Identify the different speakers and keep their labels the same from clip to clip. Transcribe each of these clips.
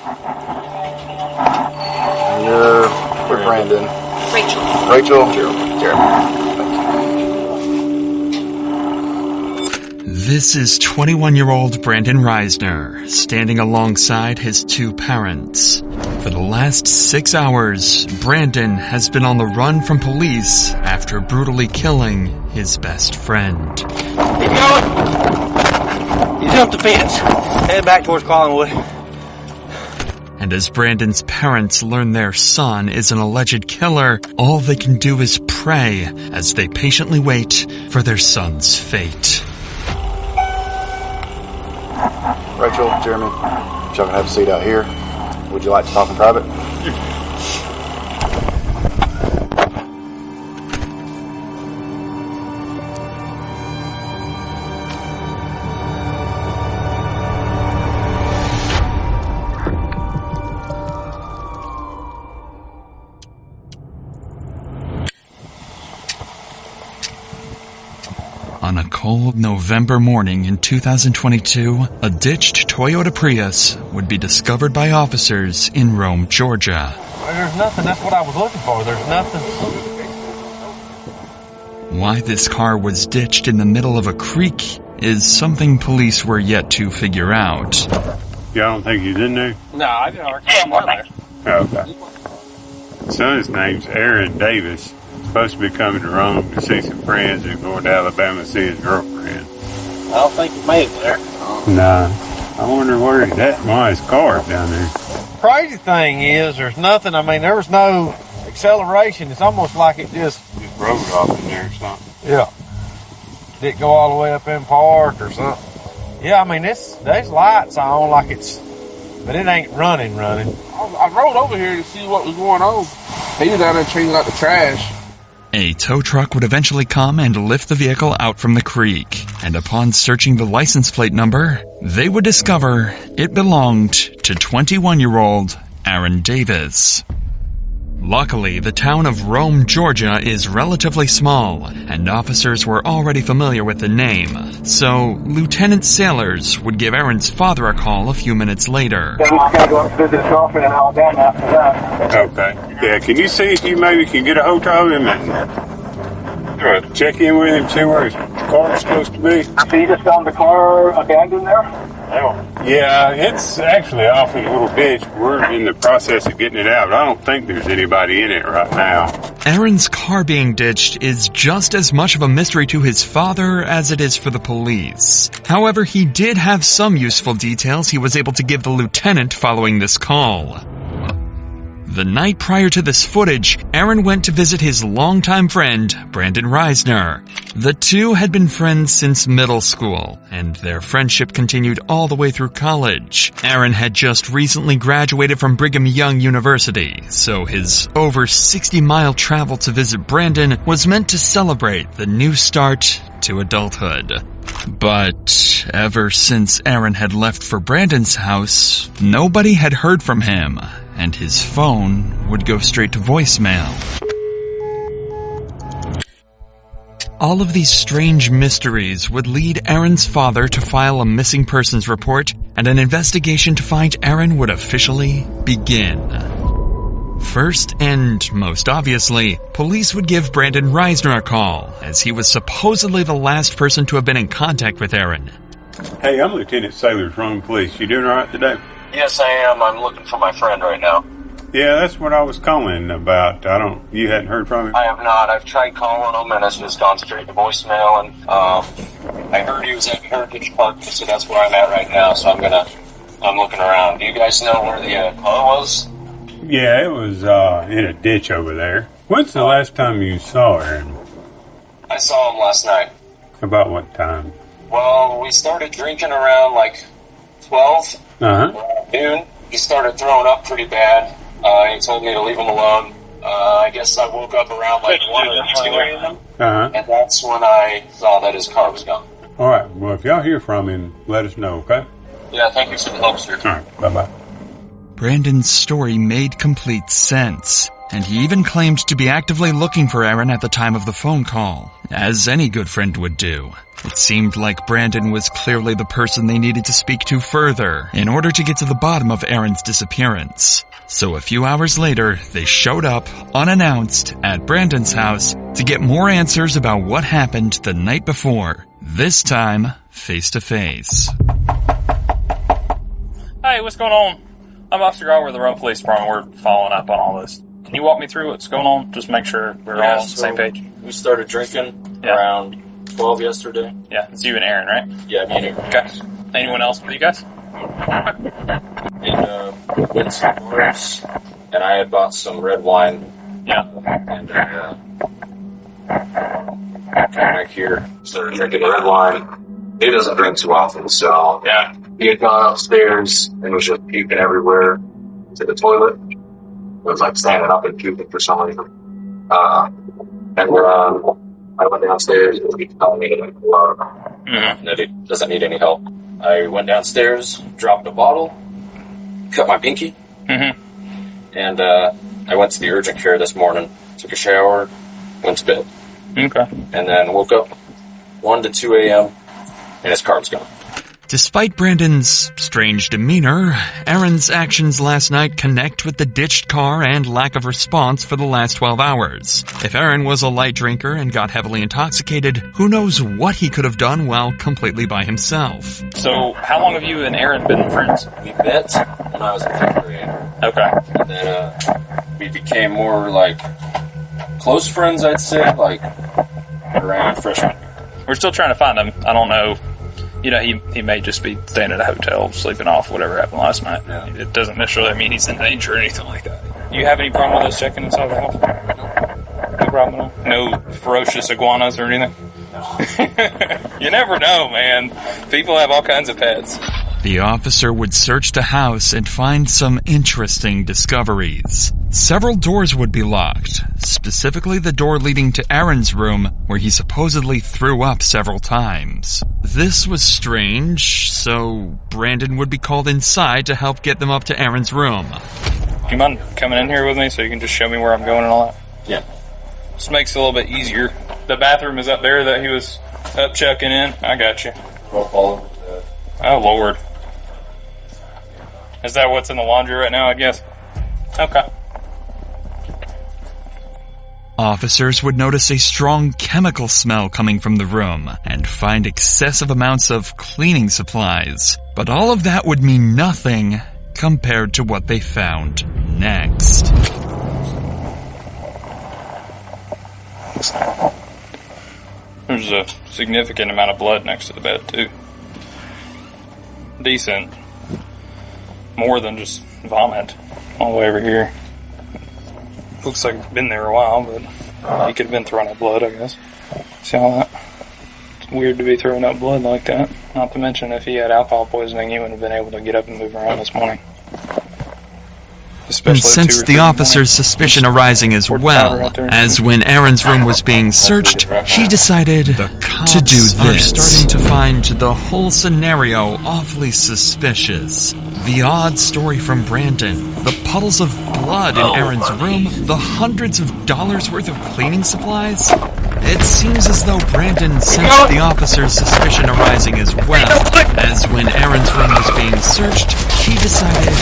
Speaker 1: And you're with Brandon. Rachel. Jeremy.
Speaker 2: This is 21-year-old Brandon Reisner, standing alongside his two parents. For the last 6 hours, Brandon has been on the run from police after brutally killing his best friend.
Speaker 3: Keep going! You jumped the fence. Head back towards Collingwood.
Speaker 2: And as Brandon's parents learn their son is an alleged killer, all they can do is pray as they patiently wait for their son's fate.
Speaker 1: Rachel, Jeremy, if y'all can have a seat out here. Would you like to talk in private?
Speaker 2: On a cold November morning in 2022, a ditched Toyota Prius would be discovered by officers in Rome, Georgia.
Speaker 4: There's nothing. That's what I was looking for. There's nothing.
Speaker 2: Why this car was ditched in the middle of a creek is something police were yet to figure out.
Speaker 5: Y'all don't think he's in there?
Speaker 4: No, I didn't already down there.
Speaker 5: Oh, okay. Son's name's Aaron Davis. Supposed to be coming to Rome to see some friends and going to Alabama to see his girlfriend.
Speaker 4: I don't think he made it there.
Speaker 5: Nah. I wonder why his car's down there.
Speaker 4: Crazy thing is, there's nothing. I mean, there was no acceleration. It's almost like it just
Speaker 5: Rode off in there or something.
Speaker 4: yeah. Didn't go all the way up in park or something. Yeah, I mean, there's lights on like but it ain't running.
Speaker 6: I rode over here to see what was going on. He was down there changing out the trash.
Speaker 2: A tow truck would eventually come and lift the vehicle out from the creek, and upon searching the license plate number, they would discover it belonged to 21-year-old Aaron Davis. Luckily, the town of Rome, Georgia is relatively small, and officers were already familiar with the name, so Lieutenant Sailors would give Aaron's father a call a few minutes later.
Speaker 7: Then I gotta go up to visit his girlfriend in Alabama after that.
Speaker 5: Okay. Yeah, can you see if you maybe can get a hold of him and check in with him, see where his car's supposed to be?
Speaker 7: So you just found the car abandoned there?
Speaker 5: Yeah, it's actually off in a little ditch. We're in the process of getting it out. I don't think there's anybody in it right now.
Speaker 2: Aaron's car being ditched is just as much of a mystery to his father as it is for the police. However, he did have some useful details he was able to give the lieutenant following this call. The night prior to this footage, Aaron went to visit his longtime friend, Brandon Reisner. The two had been friends since middle school, and their friendship continued all the way through college. Aaron had just recently graduated from Brigham Young University, so his over 60-mile travel to visit Brandon was meant to celebrate the new start to adulthood. But ever since Aaron had left for Brandon's house, nobody had heard from him, and his phone would go straight to voicemail. All of these strange mysteries would lead Aaron's father to file a missing persons report, and an investigation to find Aaron would officially begin. First, and most obviously, police would give Brandon Reisner a call, as he was supposedly the last person to have been in contact with Aaron.
Speaker 5: Hey, I'm Lieutenant Sailors, Rome Police. You doing all right today?
Speaker 8: Yes, I am. I'm looking for my friend right now.
Speaker 5: Yeah, that's what I was calling about. You hadn't heard from him?
Speaker 8: I have not. I've tried calling him, and it's just gone straight to voicemail, and I heard he was at Heritage Park, so that's where I'm at right now, so I'm looking around. Do you guys know where the car was?
Speaker 5: Yeah, it was in a ditch over there. When's the last time you saw Aaron?
Speaker 8: I saw him last night.
Speaker 5: About what time?
Speaker 8: Well, we started drinking around like 12, noon. He started throwing up pretty bad. He told me to leave him alone. I guess I woke up around like 1 or 2 a.m. And that's when I saw that his car was gone.
Speaker 5: All right. Well, if y'all hear from him, let us know, okay?
Speaker 8: Yeah, thank you for the help, sir.
Speaker 5: All right. Bye-bye.
Speaker 2: Brandon's story made complete sense. and he even claimed to be actively looking for Aaron at the time of the phone call, as any good friend would do. It seemed like Brandon was clearly the person they needed to speak to further in order to get to the bottom of Aaron's disappearance. So a few hours later, they showed up, unannounced, at Brandon's house to get more answers about what happened the night before, this time face to face.
Speaker 9: Hey, what's going on? I'm Officer Garber with the Rome Police Department. We're following up on all this. Can you walk me through what's going on? Just make sure we're all on the same page.
Speaker 10: We started drinking around 12 yesterday.
Speaker 9: Yeah, it's you and Aaron, right?
Speaker 10: Yeah, me and Aaron.
Speaker 9: Okay. Anyone else with you guys?
Speaker 10: And we went to some bars, and I had bought some red wine.
Speaker 9: Yeah.
Speaker 10: And came back here, started drinking red wine. He doesn't drink too often, so
Speaker 9: yeah.
Speaker 10: He had gone upstairs and was just puking everywhere to the toilet. It was like standing up and puking for some reason. I went downstairs and he told me that he doesn't need any help. I went downstairs, dropped a bottle, cut my pinky, and I went to the urgent care this morning, took a shower, went to bed.
Speaker 9: Okay.
Speaker 10: And then woke up 1 to 2 a.m. and his card's gone.
Speaker 2: Despite Brandon's strange demeanor, Aaron's actions last night connect with the ditched car and lack of response for the last 12 hours. If Aaron was a light drinker and got heavily intoxicated, who knows what he could have done while completely by himself.
Speaker 9: So, how long have you and Aaron been friends?
Speaker 10: We met when I was in 5th grade.
Speaker 9: Okay.
Speaker 10: And then we became more like close friends, I'd say, like around freshman year.
Speaker 9: We're still trying to find him. I don't know. You know, he may just be staying at a hotel, sleeping off whatever happened last night. Yeah. It doesn't necessarily mean he's in danger or anything like that. Do you have any problem with us checking inside the house? No problem at all? No ferocious iguanas or anything? No. You never know, man. People have all kinds of pets.
Speaker 2: The officer would search the house and find some interesting discoveries. Several doors would be locked, specifically the door leading to Aaron's room, where he supposedly threw up several times. This was strange, so Brandon would be called inside to help get them up to Aaron's room.
Speaker 9: Do you mind coming in here with me so you can just show me where I'm going and all that?
Speaker 10: Yeah.
Speaker 9: This makes it a little bit easier. The bathroom is up there that he was up checking in. I got you.
Speaker 10: Oh,
Speaker 9: Lord. Is that what's in the laundry right now, I guess? Okay.
Speaker 2: Officers would notice a strong chemical smell coming from the room and find excessive amounts of cleaning supplies. But all of that would mean nothing compared to what they found next.
Speaker 9: There's a significant amount of blood next to the bed, too. Decent. More than just vomit all the way over here. Looks like it's been there a while, but he could have been throwing up blood, I guess. See all that? It's weird to be throwing up blood like that. Not to mention, if he had alcohol poisoning, he wouldn't have been able to get up and move around this morning.
Speaker 2: And sensed the officer's suspicion arising as well, as when Aaron's room was being searched, he decided to do this. Are starting to find the whole scenario awfully suspicious. The odd story from Brandon, the puddles of blood in Aaron's room, the hundreds of dollars worth of cleaning supplies. It seems as though Brandon sensed the officer's suspicion arising as well, as when Aaron's room was being searched, he decided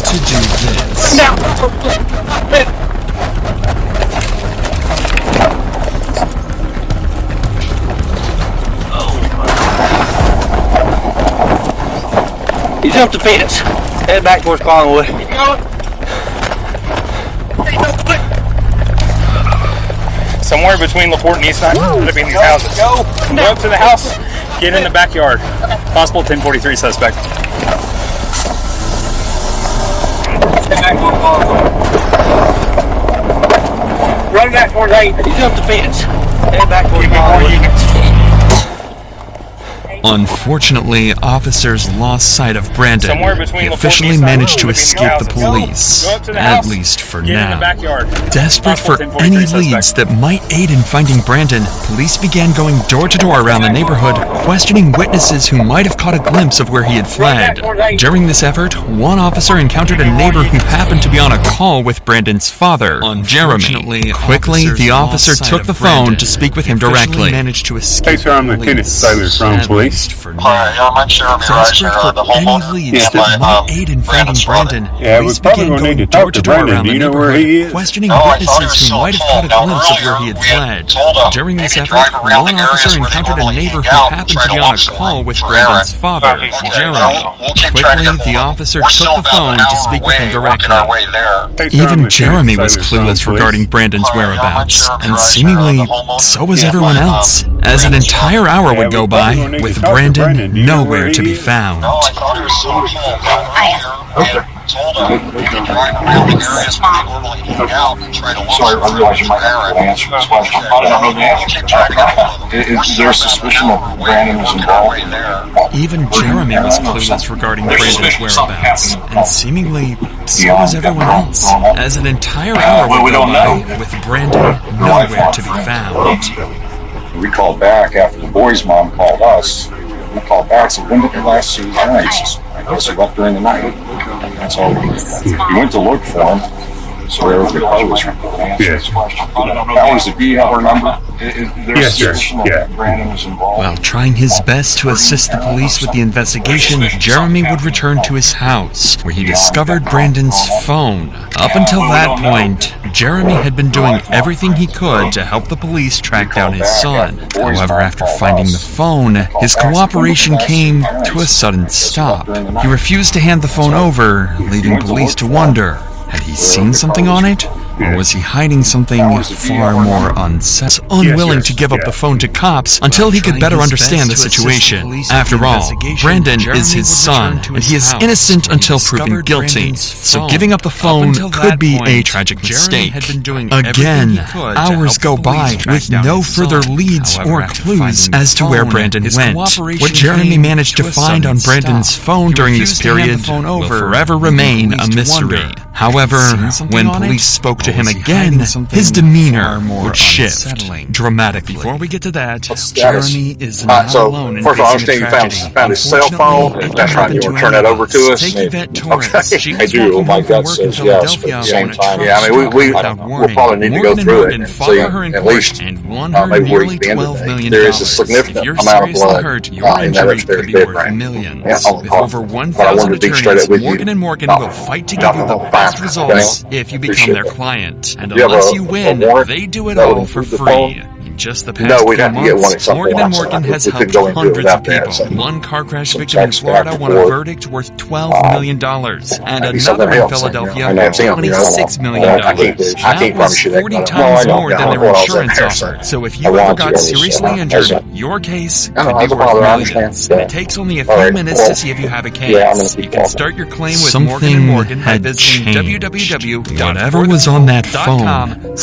Speaker 2: to do this.
Speaker 3: He jumped the fence. Head back towards Collingwood.
Speaker 9: Somewhere between LaPorte and Eastside, could be in these houses. Go up to the house, get in the backyard. Possible 1043 suspect.
Speaker 3: Run back towards 8. He jumped the fence. Head back towards Collingwood.
Speaker 2: Unfortunately, officers lost sight of Brandon.
Speaker 9: Somewhere between
Speaker 2: He
Speaker 9: LaForte
Speaker 2: officially
Speaker 9: and East
Speaker 2: managed to
Speaker 9: Highway,
Speaker 2: escape the
Speaker 9: between
Speaker 2: police,
Speaker 9: houses. Go up to the
Speaker 2: at
Speaker 9: house,
Speaker 2: least for
Speaker 9: get in the
Speaker 2: now.
Speaker 9: backyard.
Speaker 2: Desperate for
Speaker 9: Possible
Speaker 2: any
Speaker 9: 1043
Speaker 2: leads
Speaker 9: suspect.
Speaker 2: that might aid in finding Brandon, police began going door to door around the neighborhood, questioning witnesses who might have caught a glimpse of where he had fled. During this effort, one officer encountered a neighbor who happened to be on a call with Brandon's father, Jeremy. Quickly, the officer took the phone to speak with him directly. Managed to escape.
Speaker 5: Hey, sir, I'm Lieutenant Sailor from police.
Speaker 7: Hi, I'm Jeremy
Speaker 2: Desperate
Speaker 7: Reisner, the
Speaker 2: for any
Speaker 7: homeowner.
Speaker 2: leads
Speaker 7: and
Speaker 2: that
Speaker 7: my,
Speaker 2: might aid in finding
Speaker 7: Brandon's brother.
Speaker 2: Brandon,
Speaker 5: Yeah,
Speaker 2: police
Speaker 5: we're probably
Speaker 2: began
Speaker 5: gonna need
Speaker 2: going
Speaker 5: to talk
Speaker 2: door
Speaker 5: to
Speaker 2: to door
Speaker 5: Brandon.
Speaker 2: around
Speaker 5: Do
Speaker 2: the
Speaker 5: you know where he
Speaker 2: neighborhood,
Speaker 5: is?
Speaker 2: questioning
Speaker 7: No, I thought he
Speaker 2: witnesses
Speaker 7: was
Speaker 2: who
Speaker 7: still
Speaker 2: might have
Speaker 7: at
Speaker 2: caught a
Speaker 7: home.
Speaker 2: glimpse of where he
Speaker 7: Earlier,
Speaker 2: had
Speaker 7: we had
Speaker 2: fled.
Speaker 7: told him
Speaker 2: During this
Speaker 7: maybe
Speaker 2: effort,
Speaker 7: drive around
Speaker 2: one
Speaker 7: the areas
Speaker 2: officer
Speaker 7: where they
Speaker 2: encountered a
Speaker 7: normally
Speaker 2: neighbor
Speaker 7: hang
Speaker 2: who
Speaker 7: out and
Speaker 2: happened
Speaker 7: try
Speaker 2: to
Speaker 7: to
Speaker 2: be on a
Speaker 7: watch
Speaker 2: call with
Speaker 7: for
Speaker 2: Brandon's
Speaker 7: Aaron.
Speaker 2: father,
Speaker 7: Okay,
Speaker 2: Jeremy.
Speaker 7: we'll keep trying to
Speaker 2: Quickly,
Speaker 7: get
Speaker 2: the
Speaker 7: hold of him.
Speaker 2: officer
Speaker 7: We're
Speaker 2: took
Speaker 7: still
Speaker 2: the
Speaker 7: about
Speaker 2: phone
Speaker 7: an
Speaker 2: to
Speaker 7: hour
Speaker 2: speak with
Speaker 7: away,
Speaker 2: him
Speaker 7: working
Speaker 2: directly.
Speaker 7: our way there.
Speaker 5: Hey, sir, I'm
Speaker 2: Even
Speaker 5: Lieutenant
Speaker 2: Jeremy
Speaker 5: Sailor
Speaker 2: was
Speaker 5: from
Speaker 2: clueless
Speaker 5: police.
Speaker 2: regarding Brandon's
Speaker 7: Hi,
Speaker 2: whereabouts,
Speaker 7: I'm Jeremy
Speaker 2: and
Speaker 7: Reisner,
Speaker 2: seemingly
Speaker 7: the homeowner.
Speaker 2: so was
Speaker 7: Yeah,
Speaker 2: everyone
Speaker 7: my,
Speaker 2: else, as an entire hour
Speaker 5: Yeah,
Speaker 2: would go
Speaker 5: we
Speaker 2: by
Speaker 5: probably need to
Speaker 2: with
Speaker 5: talk to
Speaker 2: Brandon
Speaker 5: Brandon. Do you know
Speaker 2: nowhere
Speaker 5: where
Speaker 2: to
Speaker 5: he
Speaker 2: be
Speaker 5: is?
Speaker 2: found.
Speaker 7: No, I thought he was still at home down here. And told him we could drive around the areas where they normally hang out and try to watch. Sorry, I realize you might not be able to answer this question. I don't know the answer. Keep trying to get hold of him.
Speaker 11: Is there suspicion that Brandon was involved?
Speaker 2: Even Jeremy was clueless regarding Brandon's whereabouts, and seemingly so was everyone else, as an entire hour
Speaker 11: Well, we
Speaker 2: would go
Speaker 11: don't
Speaker 2: by
Speaker 11: know.
Speaker 2: with Brandon nowhere to be found.
Speaker 11: We called back after the boy's mom called us. We called back and said, when did you last see his parents? I guess he left during the night. That's all. We went to look for him. So where the car was from.
Speaker 5: Yes.
Speaker 11: That was the B. Have our number?
Speaker 5: Yes, sir. Yeah.
Speaker 11: Brandon was involved.
Speaker 2: While trying his best to assist the police with the investigation, Jeremy would return to his house, where he discovered Brandon's phone. Up until that point, Jeremy had been doing everything he could to help the police track down his son. However, after finding the phone, his cooperation came to a sudden stop. He refused to hand the phone over, leaving police to wonder, had he seen something on it? Or was he hiding something far more unsettling? Unwilling to give up the phone to cops until he could better understand the situation. After all, Brandon is his son, and he is innocent until proven guilty. So giving up the phone could be a tragic mistake. Again, hours go by with no further leads or clues as to where Brandon went. What Jeremy managed to find on Brandon's phone during this period will forever remain a mystery. However, when police spoke to him again, his demeanor would shift dramatically. Before we get to that, Jeremy is not alone in
Speaker 12: first of all, I
Speaker 2: facing a
Speaker 12: understand
Speaker 2: tragedy.
Speaker 12: you found his cell phone. If that's right, you want to turn that over to us?
Speaker 2: Take Yvette Torres.
Speaker 12: Okay.
Speaker 2: She
Speaker 12: I
Speaker 2: was
Speaker 12: do.
Speaker 2: walking
Speaker 12: My
Speaker 2: home from
Speaker 12: gut
Speaker 2: work in
Speaker 12: says yes, but
Speaker 2: Philadelphia
Speaker 12: at the same
Speaker 2: when a
Speaker 12: time,
Speaker 2: truck
Speaker 12: yeah, I mean,
Speaker 2: stopped without
Speaker 12: we'll
Speaker 2: warning.
Speaker 12: probably need to go
Speaker 2: Morgan
Speaker 12: through it
Speaker 2: Morgan
Speaker 12: and
Speaker 2: fought
Speaker 12: see
Speaker 2: for her in
Speaker 12: at
Speaker 2: court
Speaker 12: least
Speaker 2: and won her
Speaker 12: maybe where
Speaker 2: nearly
Speaker 12: you can end
Speaker 2: $12
Speaker 12: today.
Speaker 2: million.
Speaker 12: There is a
Speaker 2: If
Speaker 12: significant
Speaker 2: you're
Speaker 12: amount of
Speaker 2: seriously
Speaker 12: blood
Speaker 2: hurt, your
Speaker 12: in that
Speaker 2: injury
Speaker 12: upstairs
Speaker 2: could be worth
Speaker 12: bedroom.
Speaker 2: millions.
Speaker 12: Yeah, on the
Speaker 2: With
Speaker 12: car.
Speaker 2: over
Speaker 12: But I
Speaker 2: 1,000
Speaker 12: wanted to be straight up with you.
Speaker 2: Morgan & Morgan will fight to give you the best results if you become their client. And
Speaker 12: Do you have
Speaker 2: unless
Speaker 12: a-
Speaker 2: you
Speaker 12: a
Speaker 2: win,
Speaker 12: warrant
Speaker 2: they do it
Speaker 12: that would
Speaker 2: all for
Speaker 12: include the
Speaker 2: free.
Speaker 12: phone?
Speaker 2: In just the past
Speaker 12: No, we'd
Speaker 2: few
Speaker 12: have to get one at
Speaker 2: months,
Speaker 12: some
Speaker 2: Morgan
Speaker 12: point.
Speaker 2: & Morgan has
Speaker 12: We couldn't
Speaker 2: helped
Speaker 12: go into it
Speaker 2: hundreds
Speaker 12: without
Speaker 2: of
Speaker 12: that,
Speaker 2: people.
Speaker 12: so
Speaker 2: One car crash
Speaker 12: some
Speaker 2: victim in
Speaker 12: text
Speaker 2: Florida
Speaker 12: back
Speaker 2: won
Speaker 12: and
Speaker 2: a
Speaker 12: forth.
Speaker 2: verdict worth $12 million, and
Speaker 12: Maybe something
Speaker 2: another in
Speaker 12: else,
Speaker 2: Philadelphia
Speaker 12: I know, it's him, you know.
Speaker 2: $26 million.
Speaker 12: I can't promise you that.
Speaker 2: 40
Speaker 12: No, I
Speaker 2: times
Speaker 12: know.
Speaker 2: more
Speaker 12: Yeah,
Speaker 2: than
Speaker 12: I
Speaker 2: their
Speaker 12: know what I was
Speaker 2: insurance
Speaker 12: there, so
Speaker 2: offered. So if
Speaker 12: I
Speaker 2: you ever
Speaker 12: want to,
Speaker 2: got
Speaker 12: obviously,
Speaker 2: seriously
Speaker 12: yeah.
Speaker 2: injured,
Speaker 12: As a-
Speaker 2: your case
Speaker 12: I
Speaker 2: could
Speaker 12: know,
Speaker 2: be
Speaker 12: as a
Speaker 2: worth
Speaker 12: father, I
Speaker 2: millions.
Speaker 12: understand.
Speaker 2: And
Speaker 12: Yeah.
Speaker 2: it takes only a
Speaker 12: All
Speaker 2: few
Speaker 12: right,
Speaker 2: minutes
Speaker 12: well,
Speaker 2: to see if you have a case.
Speaker 12: yeah, I'm gonna keep
Speaker 2: You can
Speaker 12: walking.
Speaker 2: start your claim with Something Morgan & Morgan by had visiting changed. www.fordford.com Whatever was on that phone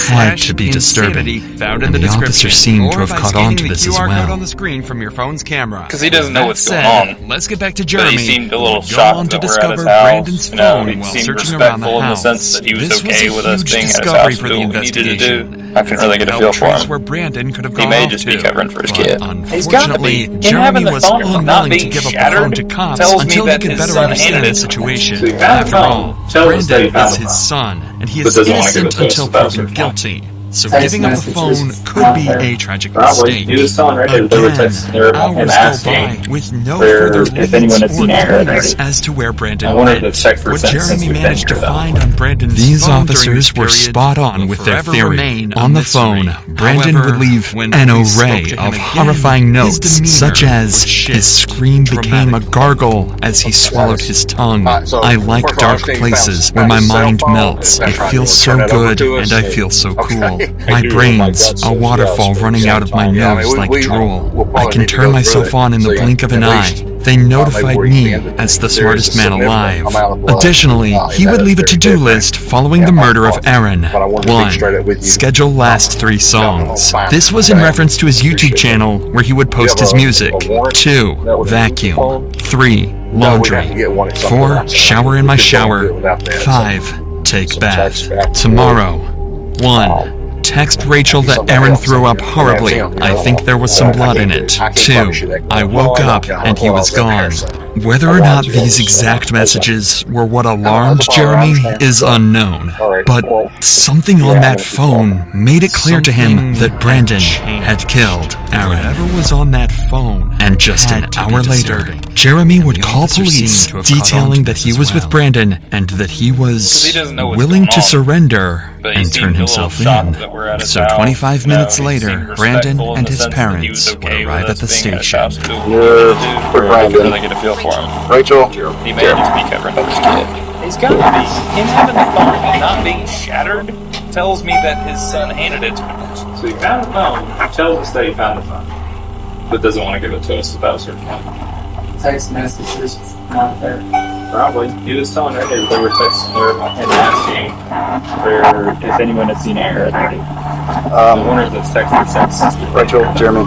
Speaker 2: had to be disturbing,
Speaker 9: found in
Speaker 2: and
Speaker 9: the
Speaker 2: the officer
Speaker 9: description,
Speaker 2: seemed to
Speaker 9: or
Speaker 2: have
Speaker 9: by
Speaker 2: caught
Speaker 9: scanning
Speaker 2: on to
Speaker 9: the
Speaker 2: this as
Speaker 9: QR code
Speaker 2: well.
Speaker 9: on the screen from your phone's camera.
Speaker 2: Because
Speaker 9: he doesn't know what's going on.
Speaker 2: Let's get back to
Speaker 9: But
Speaker 2: Jeremy.
Speaker 9: he seemed a little
Speaker 2: Go
Speaker 9: shocked
Speaker 2: on to
Speaker 9: that we're at his
Speaker 2: discover
Speaker 9: house.
Speaker 2: Brandon's
Speaker 9: You know,
Speaker 2: phone
Speaker 9: he
Speaker 2: while
Speaker 9: seemed
Speaker 2: searching around the
Speaker 9: respectful in the
Speaker 2: house.
Speaker 9: sense that he was
Speaker 2: This
Speaker 9: okay
Speaker 2: was
Speaker 9: with
Speaker 2: a
Speaker 9: us
Speaker 2: huge
Speaker 9: being at his
Speaker 2: discovery
Speaker 9: house
Speaker 2: for
Speaker 9: doing
Speaker 2: the
Speaker 9: what we needed to do.
Speaker 2: investigation.
Speaker 9: I couldn't really get a
Speaker 2: No
Speaker 9: feel for
Speaker 2: trace
Speaker 9: him.
Speaker 2: where Brandon could have
Speaker 9: He
Speaker 2: gone
Speaker 9: may
Speaker 2: off
Speaker 9: just be
Speaker 2: to.
Speaker 9: covering for his
Speaker 2: But
Speaker 9: kid.
Speaker 2: Unfortunately, Jeremy was unwilling to give up the phone to cops until he could better understand the situation. After all, Brandon is his son, and he is innocent until proven guilty. So giving up the phone could be a tragic mistake. Again, hours go by with no further leads or clues as to where Brandon went. What Jeremy managed to find on Brandon's These phone officers during were this spot period on will with their forever theory. remain a On the mystery. phone, Brandon However, would leave
Speaker 9: when
Speaker 2: an
Speaker 9: police spoke
Speaker 2: array
Speaker 9: to him
Speaker 2: of
Speaker 9: again,
Speaker 2: horrifying his notes, demeanor such as would shift his scream became a gargle as he swallowed his tongue.
Speaker 12: So,
Speaker 2: I like
Speaker 12: first of all, I
Speaker 2: dark
Speaker 12: understand you
Speaker 2: places
Speaker 12: found
Speaker 2: where my
Speaker 12: his cell
Speaker 2: mind
Speaker 12: phone.
Speaker 2: melts.
Speaker 12: That's
Speaker 2: It
Speaker 12: right.
Speaker 2: feels
Speaker 12: You
Speaker 2: so
Speaker 12: want to turn that over
Speaker 2: good,
Speaker 12: to us?
Speaker 2: and I feel so
Speaker 12: Okay.
Speaker 2: cool.
Speaker 12: I
Speaker 2: My
Speaker 12: do. My
Speaker 2: brains,
Speaker 12: gut
Speaker 2: a
Speaker 12: says
Speaker 2: waterfall
Speaker 12: yes, but at
Speaker 2: running
Speaker 12: the
Speaker 2: out of my
Speaker 12: same time,
Speaker 2: nose
Speaker 12: yeah, I mean,
Speaker 2: like
Speaker 12: we'll
Speaker 2: drool.
Speaker 12: probably
Speaker 2: I can
Speaker 12: need to
Speaker 2: turn
Speaker 12: go
Speaker 2: myself
Speaker 12: through it
Speaker 2: on in the
Speaker 12: and see
Speaker 2: blink of an
Speaker 12: at
Speaker 2: eye,
Speaker 12: least
Speaker 2: They notified me as the smartest man alive. Additionally, he would leave a to-do list following the murder of Aaron. 1. Schedule last 3 songs. This was in reference to his YouTube channel where he would post his music. 2. Vacuum. 3. Laundry. 4. Shower in my shower. 5. Take bath. Tomorrow. 1. Text Rachel that Aaron threw up horribly. I think there was some blood in it. 2. I woke up and he was gone. Whether or not these exact messages were what alarmed Jeremy is unknown, but something on that phone made it clear to him that Brandon had killed Aaron. Whatever was on that phone, and just an hour later, Jeremy would call police detailing that he was with Brandon and that he was willing to surrender and turn himself in. So 25 minutes later, Brandon and his parents would arrive at the station.
Speaker 1: Brandon.
Speaker 9: I get a feel for him.
Speaker 1: Rachel.
Speaker 9: He may just be covering up his kid. He's gotta be. Him having the phone and not being shattered tells me that his son handed it to him. So he found the phone. He tells us that he found the phone, but doesn't want to give it to us without a search warrant.
Speaker 13: Text messages not there.
Speaker 9: Probably. He was telling her they were texting her and asking for if anyone had seen Aaron. I wonder if that's text or text.
Speaker 1: Rachel, Jeremy.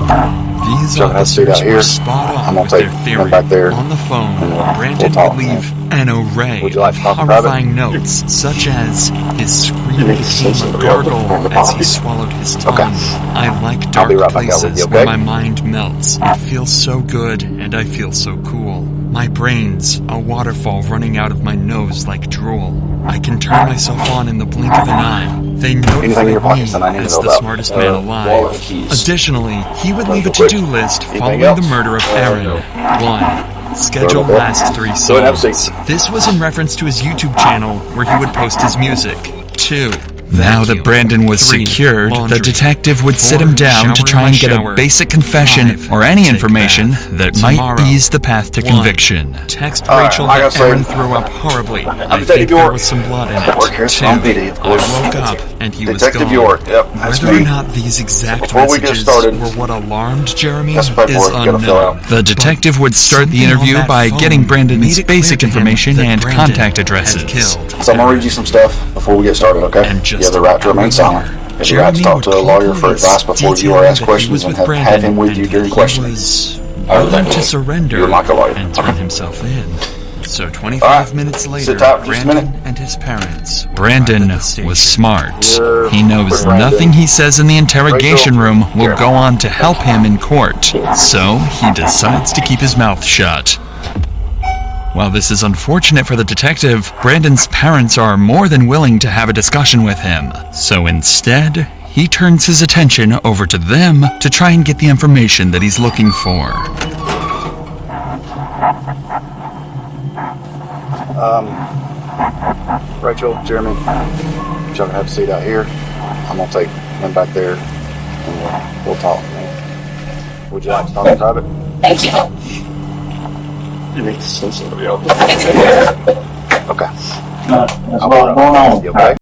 Speaker 2: These
Speaker 1: Chuck has seat out
Speaker 2: officers
Speaker 1: here.
Speaker 2: were spot on
Speaker 1: I'm gonna
Speaker 2: with
Speaker 1: take
Speaker 2: their theory.
Speaker 1: him back there.
Speaker 2: On the phone, Brandon
Speaker 1: we'll talk.
Speaker 2: would leave an array
Speaker 1: Would you like to
Speaker 2: of
Speaker 1: talk about it?
Speaker 2: horrifying notes, such as his scream became a gargle as he swallowed his tongue.
Speaker 1: Okay.
Speaker 2: I like
Speaker 1: I'll
Speaker 2: dark
Speaker 1: be right back out with
Speaker 2: places
Speaker 1: you, okay?
Speaker 2: where my mind melts. It feels so good, and I feel so cool. My brain's a waterfall running out of my nose like drool. I can turn myself on in the blink of an eye. They
Speaker 1: Anything in your
Speaker 2: notified
Speaker 1: pockets
Speaker 2: me
Speaker 1: that I need to
Speaker 2: as
Speaker 1: know
Speaker 2: the
Speaker 1: about?
Speaker 2: smartest man alive. Additionally, he would leave a
Speaker 1: Real quick.
Speaker 2: to-do list
Speaker 1: Anything
Speaker 2: following
Speaker 1: else?
Speaker 2: the murder of Aaron. 1. Schedule
Speaker 1: Go ahead.
Speaker 2: last 3
Speaker 1: Go ahead, have a
Speaker 2: songs.
Speaker 1: seat.
Speaker 2: This was in reference to his YouTube channel where he would post his music. 2. Now that Brandon was
Speaker 14: 3.
Speaker 2: secured,
Speaker 14: Laundry.
Speaker 2: the detective would
Speaker 14: 4.
Speaker 2: sit him down
Speaker 14: Shower
Speaker 2: to
Speaker 14: in
Speaker 2: try
Speaker 14: my
Speaker 2: and get
Speaker 14: shower.
Speaker 2: a basic confession
Speaker 14: 5.
Speaker 2: or any
Speaker 14: Take
Speaker 2: information
Speaker 14: bath.
Speaker 2: that
Speaker 14: Tomorrow.
Speaker 2: might ease the path to
Speaker 14: 1.
Speaker 2: conviction. Text
Speaker 1: All right,
Speaker 2: Rachel
Speaker 1: like I
Speaker 2: that
Speaker 1: said,
Speaker 2: Aaron threw up horribly. I
Speaker 1: Detective
Speaker 2: think there
Speaker 1: York.
Speaker 2: was some blood in
Speaker 1: Work here,
Speaker 2: it.
Speaker 1: so I'm PD, of course.
Speaker 2: I woke up and he was
Speaker 1: Detective
Speaker 2: gone.
Speaker 1: York, yep, that's
Speaker 2: Whether
Speaker 1: me.
Speaker 2: or not these exact
Speaker 1: Before we get
Speaker 2: messages
Speaker 1: started,
Speaker 2: were what alarmed Jeremy
Speaker 1: that's
Speaker 2: is
Speaker 1: the paperwork you gotta fill
Speaker 2: unknown.
Speaker 1: out.
Speaker 2: The detective would start the
Speaker 14: Something on
Speaker 2: interview
Speaker 14: that
Speaker 2: by
Speaker 14: phone
Speaker 2: getting
Speaker 14: made
Speaker 2: Brandon's
Speaker 14: it clear
Speaker 2: basic
Speaker 14: to him
Speaker 2: information
Speaker 14: that
Speaker 2: and
Speaker 14: Brandon
Speaker 2: contact
Speaker 14: had
Speaker 2: addresses.
Speaker 14: killed
Speaker 1: So I'm gonna read you some stuff before we get started, okay?
Speaker 2: And
Speaker 1: You have the right to remain silent. You have the right to
Speaker 2: Jeremy
Speaker 1: talk
Speaker 2: would
Speaker 1: to a
Speaker 2: call
Speaker 1: lawyer for
Speaker 2: police
Speaker 1: advice before you are
Speaker 2: detailing
Speaker 1: asked
Speaker 2: that he
Speaker 1: questions
Speaker 2: was
Speaker 1: and
Speaker 2: with
Speaker 1: have
Speaker 2: Brandon
Speaker 1: him with
Speaker 2: and
Speaker 1: you
Speaker 2: that
Speaker 1: during
Speaker 2: he
Speaker 1: questioning.
Speaker 2: was
Speaker 1: Other
Speaker 2: willing
Speaker 1: than
Speaker 2: to surrender
Speaker 1: you're like a lawyer.
Speaker 2: and turn
Speaker 1: Okay.
Speaker 2: himself in. So
Speaker 1: All
Speaker 2: 25
Speaker 1: right.
Speaker 2: minutes later,
Speaker 1: Sit tight for just a
Speaker 2: Brandon
Speaker 1: minute.
Speaker 2: and his parents were Brandon arrived at the station. was smart.
Speaker 1: You're
Speaker 2: He knows
Speaker 1: Brandon.
Speaker 2: nothing he says in the interrogation
Speaker 1: Rachel.
Speaker 2: room will
Speaker 1: Here.
Speaker 2: go on to help him in court. So he decides to keep his mouth shut. While this is unfortunate for the detective, Brandon's parents are more than willing to have a discussion with him. So instead, he turns his attention over to them to try and get the information that he's looking for.
Speaker 1: Rachel, Jeremy, Chuck, have a seat out here. I'm gonna take him back there, and we'll talk. Would you like to talk in private?
Speaker 7: Thank you.
Speaker 1: Okay.
Speaker 7: What's going on?
Speaker 1: You okay?